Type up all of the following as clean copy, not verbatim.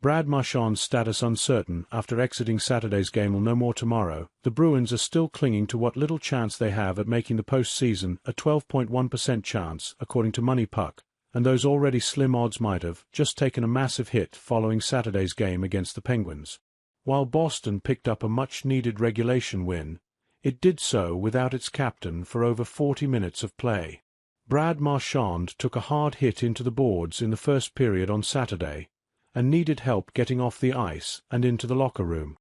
Brad Marchand's status uncertain after exiting Saturday's game. Will know more tomorrow. The Bruins are still clinging to what little chance they have at making the postseason, a 12.1% chance, according to Money Puck, and those already slim odds might have just taken a massive hit following Saturday's game against the Penguins. While Boston picked up a much-needed regulation win, it did so without its captain for over 40 minutes of play. Brad Marchand took a hard hit into the boards in the first period on Saturday, and needed help getting off the ice and into the locker room.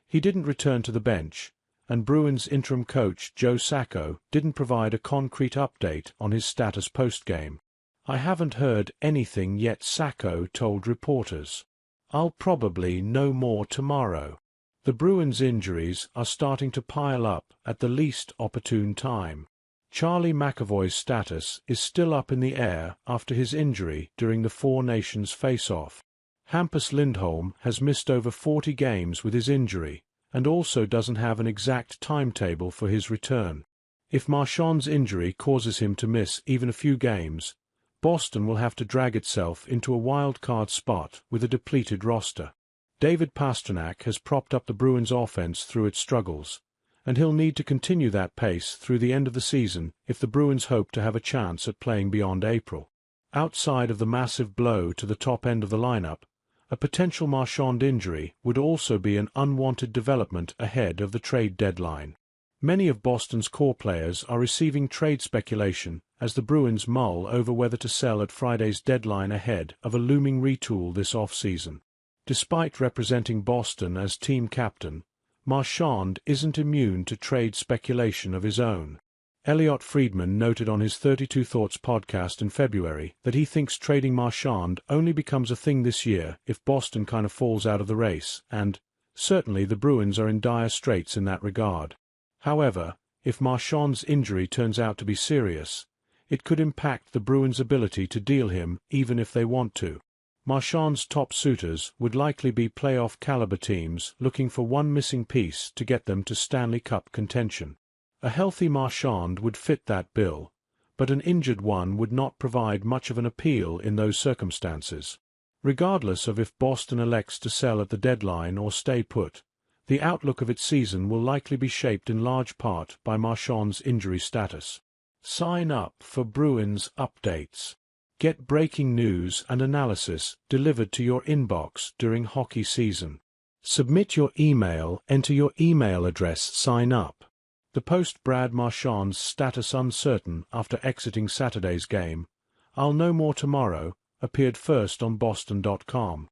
He didn't return to the bench, and Bruins interim coach Joe Sacco didn't provide a concrete update on his status post-game. "I haven't heard anything yet," Sacco told reporters. "I'll probably know more tomorrow." The Bruins' injuries are starting to pile up at the least opportune time. Charlie McAvoy's status is still up in the air after his injury during the Four Nations face-off. Hampus Lindholm has missed over 40 games with his injury, and also doesn't have an exact timetable for his return. If Marchand's injury causes him to miss even a few games, Boston will have to drag itself into a wild-card spot with a depleted roster. David Pastrnak has propped up the Bruins' offense through its struggles, and he'll need to continue that pace through the end of the season if the Bruins hope to have a chance at playing beyond April. Outside of the massive blow to the top end of the lineup, a potential Marchand injury would also be an unwanted development ahead of the trade deadline. Many of Boston's core players are receiving trade speculation as the Bruins mull over whether to sell at Friday's deadline ahead of a looming retool this offseason. Despite representing Boston as team captain, Marchand isn't immune to trade speculation of his own. Elliot Friedman noted on his 32 Thoughts podcast in February that he thinks trading Marchand only becomes a thing this year if Boston kind of falls out of the race, and certainly the Bruins are in dire straits in that regard. However, if Marchand's injury turns out to be serious, it could impact the Bruins' ability to deal him even if they want to. Marchand's top suitors would likely be playoff-caliber teams looking for one missing piece to get them to Stanley Cup contention. A healthy Marchand would fit that bill, but an injured one would not provide much of an appeal in those circumstances. Regardless of if Boston elects to sell at the deadline or stay put, the outlook of its season will likely be shaped in large part by Marchand's injury status. Sign up for Bruins updates. Get breaking news and analysis delivered to your inbox during hockey season. Submit your email, enter your email address, sign up. The post Brad Marchand's status uncertain after exiting Saturday's game, "I'll know more tomorrow," appeared first on Boston.com.